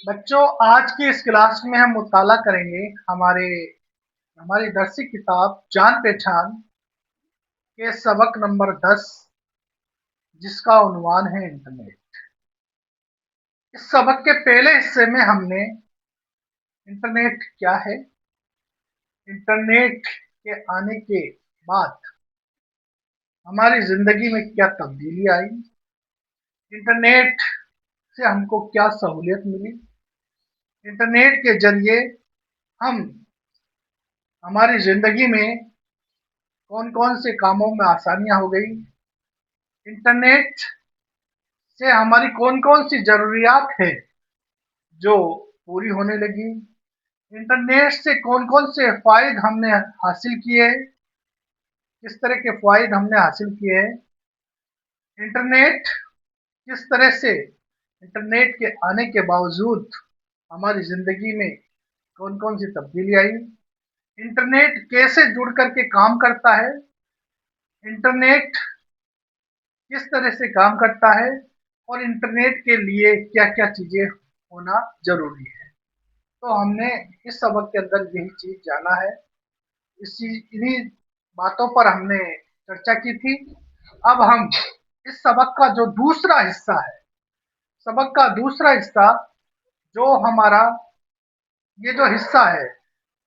बच्चों, आज की इस क्लास में हम मुताला करेंगे हमारी दरसी किताब जान पहचान के सबक नंबर 10, जिसका उन्वान है इंटरनेट। इस सबक के पहले हिस्से में हमने इंटरनेट क्या है, इंटरनेट के आने के बाद हमारी जिंदगी में क्या तब्दीली आई, इंटरनेट से हमको क्या सहूलियत मिली, इंटरनेट के जरिए हम हमारी जिंदगी में कौन कौन से कामों में आसानियां हो गई, इंटरनेट से हमारी कौन कौन सी जरूरियात है जो पूरी होने लगी, इंटरनेट से कौन कौन से फायदे हमने हासिल किए, किस तरह के फायदे हमने हासिल किए हैं, इंटरनेट किस तरह से इंटरनेट के आने के बावजूद हमारी जिंदगी में कौन कौन सी तब्दीली आई, इंटरनेट कैसे जुड़ करके काम करता है, इंटरनेट किस तरह से काम करता है और इंटरनेट के लिए क्या क्या चीजें होना जरूरी है। तो हमने इस सबक के अंदर यही चीज जाना है, इन्हीं बातों पर हमने चर्चा की थी। अब हम इस सबक का जो दूसरा हिस्सा है, सबक का दूसरा हिस्सा जो हमारा ये जो हिस्सा है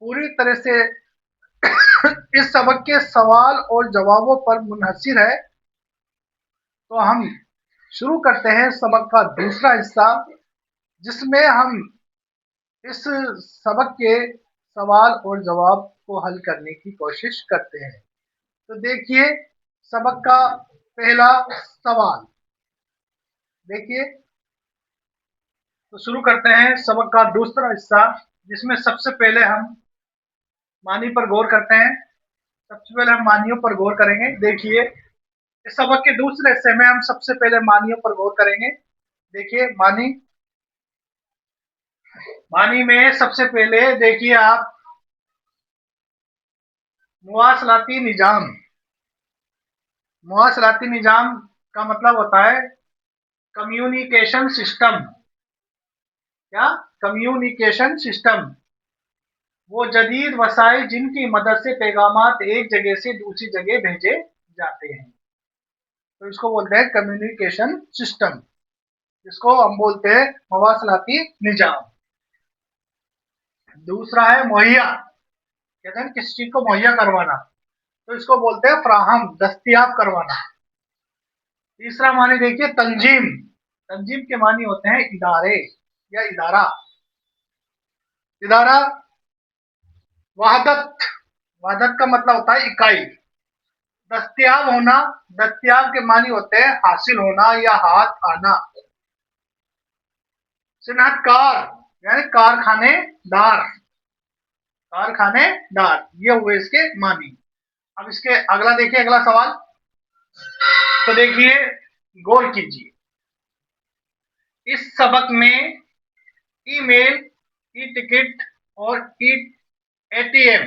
पूरी तरह से इस सबक के सवाल और जवाबों पर मुनहसिर है। तो हम शुरू करते हैं सबक का दूसरा हिस्सा, जिसमें हम इस सबक के सवाल और जवाब को हल करने की कोशिश करते हैं। तो देखिए सबक का पहला सवाल, देखिए तो शुरू करते हैं सबक का दूसरा हिस्सा, जिसमें सबसे पहले हम मानी पर गौर करते हैं। सबसे पहले हम मानियों पर गौर करेंगे। देखिए इस सबक के दूसरे हिस्से में हम सबसे पहले मानियों पर गौर करेंगे। देखिए मानी मानी में सबसे पहले देखिए आप मुवासलाती निजाम। मुवासलाती निजाम का मतलब होता है कम्युनिकेशन सिस्टम। क्या? कम्युनिकेशन सिस्टम, वो जदीद वसाइल जिनकी मदद से पैगामात एक जगह से दूसरी जगह भेजे जाते हैं, तो इसको बोलते हैं कम्युनिकेशन सिस्टम, इसको हम बोलते हैं मवासलाती निजाम। दूसरा है मुहैया, कहते हैं किस चीज को मुहैया करवाना, तो इसको बोलते हैं फ्राहम, दस्तयाब करवाना। तीसरा मानी देखिए तंजीम। तंजीम के मानी होते हैं इदारे या इदारा। इदारा वहादत, वहादत का मतलब होता है इकाई। दस्तयाब होना, दस्तयाब के मानी होते हैं हासिल होना या हाथ आना। सनअतकार यानी कारखानेदार, कारखानेदार, ये हुए इसके मानी। अब इसके अगला देखिए, अगला सवाल तो देखिए गौर कीजिए। इस सबक में ईमेल, ई टिकट और ई एटीएम,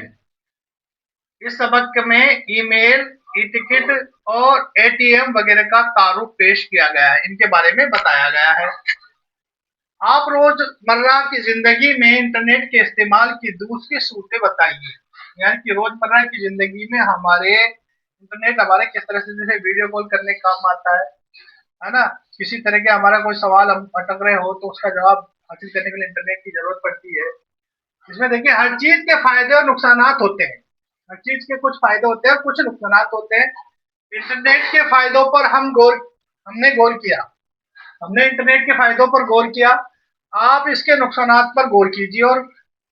इस सबक में ईमेल, ई टिकट और एटीएम वगैरह का तारुफ पेश किया गया है, इनके बारे में बताया गया है। आप रोजमर्रा की जिंदगी में इंटरनेट के इस्तेमाल की दूसरी सूरतें बताइए, यानी कि रोजमर्रा की जिंदगी में हमारे इंटरनेट हमारे किस तरह से, जैसे वीडियो कॉल करने का काम आता है ना, किसी तरह के हमारा कोई सवाल हम अटक रहे हो तो उसका जवाब हासिल करने के लिए इंटरनेट की जरूरत पड़ती है। इसमें देखिए हर चीज के फायदे और नुकसान होते हैं, हर चीज के कुछ फायदे होते हैं, कुछ नुकसान होते हैं। इंटरनेट के फायदों पर हमने गौर किया, हमने इंटरनेट के फायदों पर गौर किया। आप इसके नुकसान पर गौर कीजिए और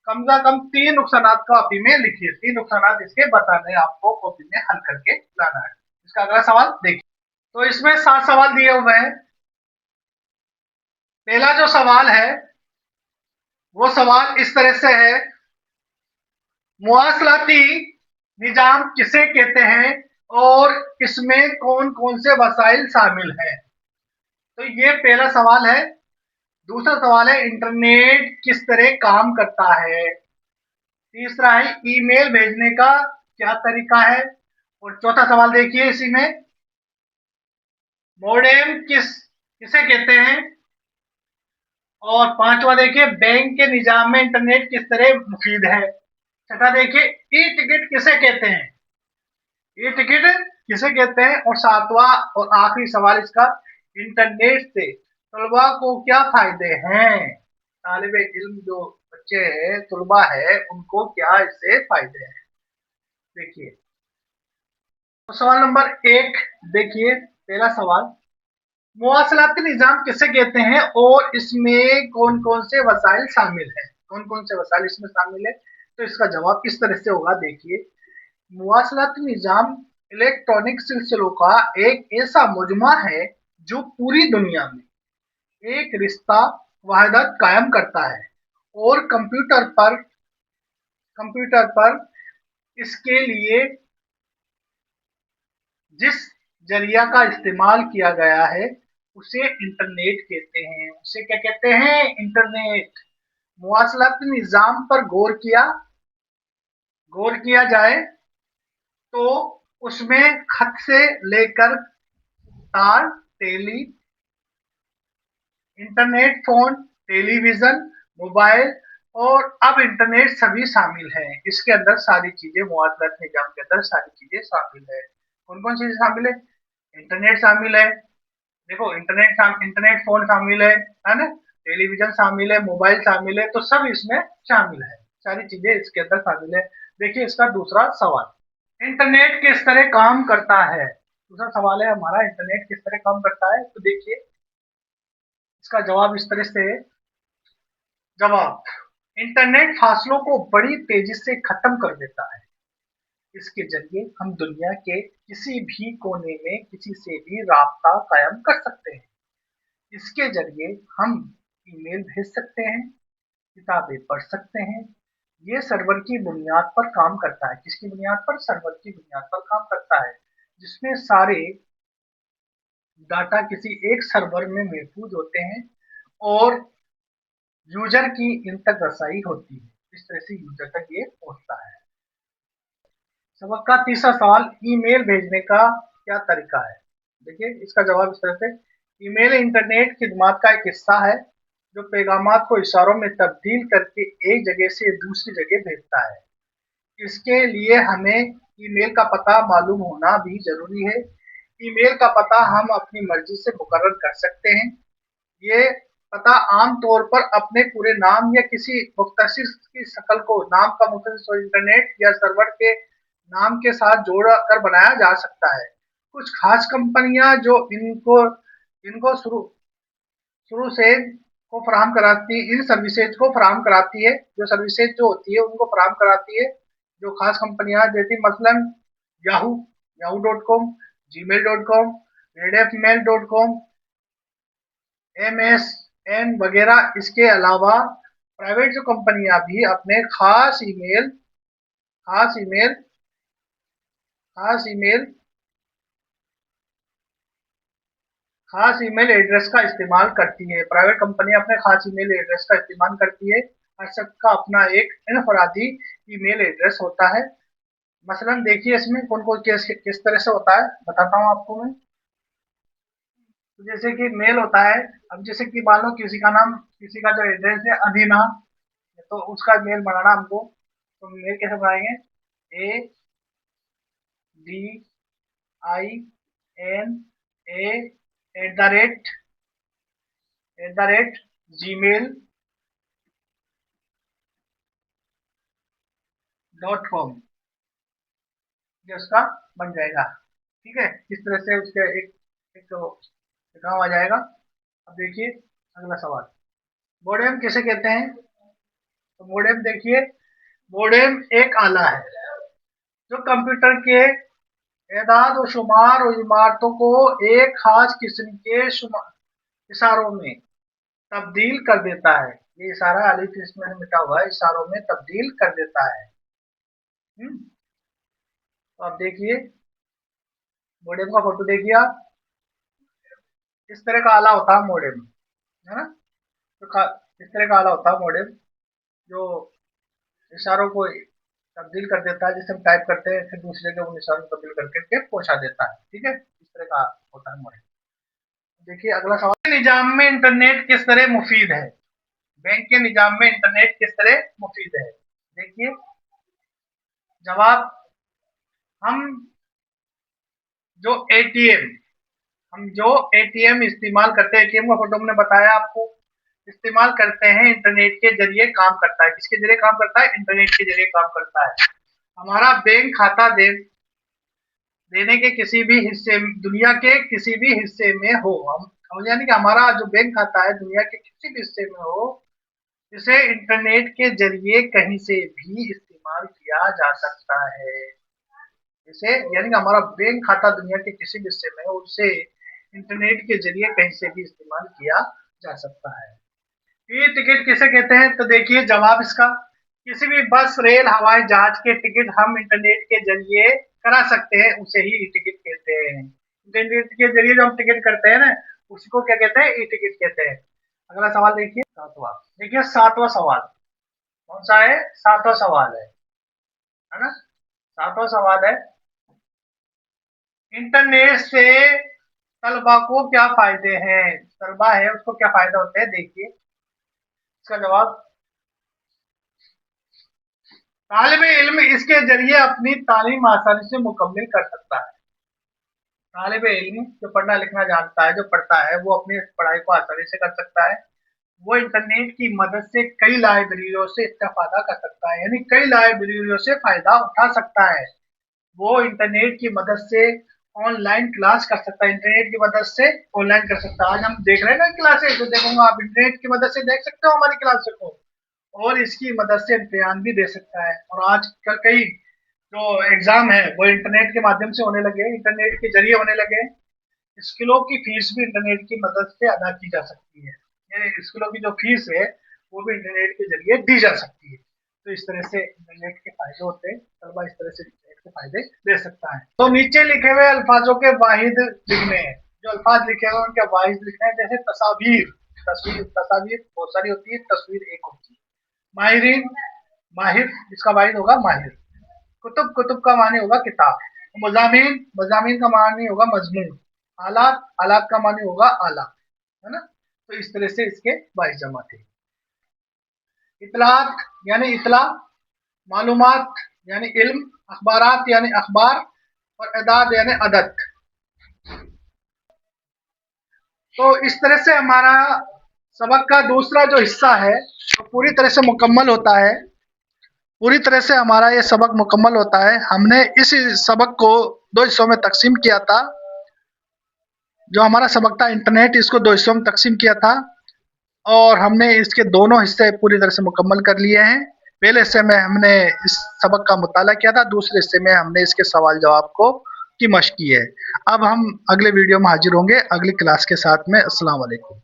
कम से कम 3 नुकसान कॉपी में लिखिए, 3 नुकसान इसके बताने आपको कॉपी में हल करके लाना है। इसका अगला सवाल देखिए, तो इसमें 7 सवाल दिए हुए हैं। पहला जो सवाल है वो सवाल इस तरह से है, मुवासलाती निजाम किसे कहते हैं और इसमें कौन कौन से वसाइल शामिल हैं। तो ये पहला सवाल है। दूसरा सवाल है इंटरनेट किस तरह काम करता है। तीसरा है ईमेल भेजने का क्या तरीका है। और चौथा सवाल देखिए इसी में, मॉडेम किसे कहते हैं और पांचवा देखिए, बैंक के निजाम में इंटरनेट किस तरह मुफीद है। छठा देखिए, ई टिकट किसे कहते हैं, ई टिकट किसे कहते हैं। और सातवां और आखिरी सवाल इसका, इंटरनेट से तलबा को क्या फायदे हैं, तालिबे इल्म जो बच्चे हैं, तलबा है, उनको क्या इससे फायदे हैं। देखिए, तो सवाल नंबर एक देखिए, पहला सवाल, मुवासलाती निजाम किसे कहते हैं और इसमें कौन कौन से वसाइल शामिल हैं, कौन कौन से वसाइल इसमें शामिल है। तो इसका जवाब किस तरह से होगा, देखिए, मुवासलाती निजाम इलेक्ट्रॉनिक सिलसिलों का एक ऐसा मुजमा है जो पूरी दुनिया में एक रिश्ता वहदत कायम करता है और कंप्यूटर पर इसके लिए जिस जरिया का इस्तेमाल किया गया है उसे इंटरनेट कहते हैं। उसे क्या कहते हैं, इंटरनेट। मुवासलाती निजाम पर गौर किया जाए तो उसमें खत से लेकर तार, tele, internet, phone, television, mobile और अब इंटरनेट सभी शामिल हैं। इसके अंदर सारी चीजें, मुआवजत निजाम के अंदर सारी चीजें शामिल है। कौन कौन चीजें शामिल है, इंटरनेट शामिल है, देखो इंटरनेट फोन शामिल है ना, टेलीविजन शामिल है, मोबाइल शामिल है, तो सब इसमें शामिल है, सारी चीजें इसके अंदर शामिल है। देखिए इसका दूसरा सवाल, इंटरनेट किस तरह काम करता है। दूसरा सवाल है हमारा, इंटरनेट किस तरह काम करता है। तो देखिए इसका जवाब इस तरह से, जवाब, इंटरनेट फासलों को बड़ी तेजी से खत्म कर देता है। इसके जरिए हम दुनिया के किसी भी कोने में किसी से भी राब्ता कायम कर सकते हैं। इसके जरिए हम ईमेल भेज सकते हैं, किताबें पढ़ सकते हैं। ये सर्वर की बुनियाद पर काम करता है। किसकी बुनियाद पर, सर्वर की बुनियाद पर काम करता है, जिसमें सारे डाटा किसी एक सर्वर में महफूज होते हैं और यूजर की इन तक रसाई होती है। इस तरह से यूजर तक ये पहुंचता है। सबक का तीसरा सवाल, ईमेल भेजने का क्या तरीका है। देखिए इसका जवाब इस तरह से, ईमेल इंटरनेट खिदमत का एक हिस्सा है जो पैगामात को इशारों में तब्दील करके एक जगह से दूसरी जगह भेजता है। इसके लिए हमें ईमेल का पता मालूम होना भी जरूरी है। ईमेल का पता हम अपनी मर्जी से मुकर्रर कर सकते हैं। ये पता आम तौर पर अपने पूरे नाम या किसी मुख्तसिर की शक्ल को, नाम का मुख्तसिर इंटरनेट या सर्वर के नाम के साथ जोड़ कर बनाया जा सकता है। कुछ खास कंपनियां जो इनको इनको शुरू शुरू से को फराहम कराती, इन सर्विसेज को फराहम कराती है, जो सर्विसेज जो होती है उनको फराहम कराती है, जो खास कंपनियां देती, मसलन Yahoo, yahoo.com, gmail.com, redfmail.com, MSN वगैरह। इसके अलावा प्राइवेट जो कंपनियां भी अपने खास ईमेल खास ईमेल खास ईमेल एड्रेस का इस्तेमाल करती है। प्राइवेट कंपनियां अपने खास ईमेल एड्रेस का इस्तेमाल करती है। हर सबका अपना एक इनफरादी ईमेल एड्रेस होता है। मसलन देखिए इसमें कौन कौन किस तरह से होता है, बताता हूँ आपको मैं। तो जैसे कि मेल होता है, अब जैसे कि मान लो किसी का जो एड्रेस है अदीना, तो उसका मेल बनाना हमको, तो मेल कैसे बनाएंगे, ADINA @gmail.com, ये उसका बन जाएगा। ठीक है, इस तरह से उसके एक काम आ जाएगा। अब देखिए अगला सवाल, मोडेम किसे कहते हैं। तो मोडेम देखिए, मोडेम एक आला है जो कंप्यूटर के एदाद व शुमार और इमारतों को एक खास किस्म के इशारों में तब्दील कर देता है। ये इशारा अलिफ इसमें मिटा हुआ है, इशारों में तब्दील कर देता है। तो आप देखिए मोडेम का फोटो देखिए आप, इस तरह का आला होता है मोडेम, है ना। तो इस तरह का आला होता है मोडेम, जो इशारों को तब्दील कर देता है। जैसे हम टाइप करते हैं फिर दूसरी जगह उन इशारों को तब्दील करके पहुंचा देता है। ठीक है, इस तरह का होता है मोडेम। देखिए अगला सवाल, निजाम में इंटरनेट किस तरह मुफीद है। बैंक के निजाम में इंटरनेट किस तरह मुफीद है? देखिए जवाब, हम जो एटीएम हम जो एटीएम इस्तेमाल करते हैं, एटीएम का फोटो हमने बताया आपको, इस्तेमाल करते हैं, इंटरनेट के जरिए काम करता है। किसके जरिए काम करता है? इंटरनेट के जरिए काम करता है। हमारा बैंक खाता देने के किसी भी हिस्से, दुनिया के किसी भी हिस्से में हो, हम यानी कि हमारा जो बैंक खाता है दुनिया के किसी भी हिस्से में हो, इसे इंटरनेट के जरिए कहीं से भी इस्तेमाल किया जा सकता है। इसे यानी कि हमारा बैंक खाता दुनिया के किसी भी हिस्से में हो, उसे इंटरनेट के जरिए कहीं से भी इस्तेमाल किया जा सकता है। ई टिकट किसे कहते हैं? तो देखिए जवाब इसका, किसी भी बस, रेल, हवाई जहाज के टिकट हम इंटरनेट के जरिए करा सकते हैं, उसे ही ई टिकट कहते हैं। इंटरनेट के जरिए जो हम टिकट करते हैं ना, उसी को क्या कहते हैं? ई टिकट कहते हैं। अगला सवाल देखिए, सातवां। देखिए सातवां सवाल कौन सा है? सातवां सवाल है ना? सातवां सवाल है, इंटरनेट से तलबा को क्या फायदे हैं? तलबा है उसको क्या फायदा होते हैं? देखिए इसका जवाब, तालिब इल्म इसके जरिए अपनी तालीम आसानी से मुकम्मल कर सकता है। तालिब इल्म जो पढ़ना लिखना जानता है, जो पढ़ता है, वो अपनी पढ़ाई को आसानी से कर सकता है। वो इंटरनेट की मदद से कई लाइब्रेरियों से इस्तेफादा कर सकता है, यानी कई लाइब्रेरियों से फायदा उठा सकता है। वो इंटरनेट की मदद से ऑनलाइन क्लास कर सकता है, इंटरनेट की मदद से ऑनलाइन कर सकता है। आज हम देख रहे हैं ना क्लासेस, तो देखूंगा आप इंटरनेट की मदद से देख सकते हो हमारी क्लास को, और इसकी मदद से इम्तिहान भी दे सकता है। और आजकल कई जो एग्जाम है वो इंटरनेट के माध्यम से होने लगे, इंटरनेट के जरिए होने लगे। स्कूलों की फीस भी इंटरनेट की मदद से अदा की जा सकती है, ये स्कूलों की जो फीस है वो भी इंटरनेट के जरिए दी जा सकती है। तो इस तरह से इंटरनेट के फायदे होते हैं, तलबा इस तरह से इंटरनेट के फायदे ले सकता है। तो नीचे लिखे हुए अल्फाजों के वाहिद लिखने हैं, जो अल्फाज लिखे हुए उनके वाहिद लिखने हैं। जैसे तस्वीर, तस्वीर बहुत सारी होती है, तस्वीर एक होती है। माहिरीन, माहिर जिसका वाहिद होगा माहिर। कुतुब, कुतुब का मानी होगा किताब। मज़ामीन, मज़ामीन का मानी होगा मजमून। आलात, आलात का मानी होगा आला, है ना? तो इस तरह से इसके 22 जमा थे। इतलात यानी इतला, मालूमात यानी इल्म, अखबारात यानी अखबार, और अदाद यानी अदद। तो इस तरह से हमारा सबक का दूसरा जो हिस्सा है तो पूरी तरह से मुकम्मल होता है। पूरी तरह से हमारा ये सबक मुकम्मल होता है। हमने इस सबक को 2 हिस्सों में तकसीम किया था। जो हमारा सबक था इंटरनेट, इसको 2 हिस्सों में तकसीम किया था, और हमने इसके दोनों हिस्से पूरी तरह से मुकम्मल कर लिए हैं। पहले हिस्से में हमने इस सबक का मुताला किया था, दूसरे हिस्से में हमने इसके सवाल जवाब को की मशक की है। अब हम अगले वीडियो में हाजिर होंगे अगली क्लास के साथ में। अस्सलाम वालेकुम।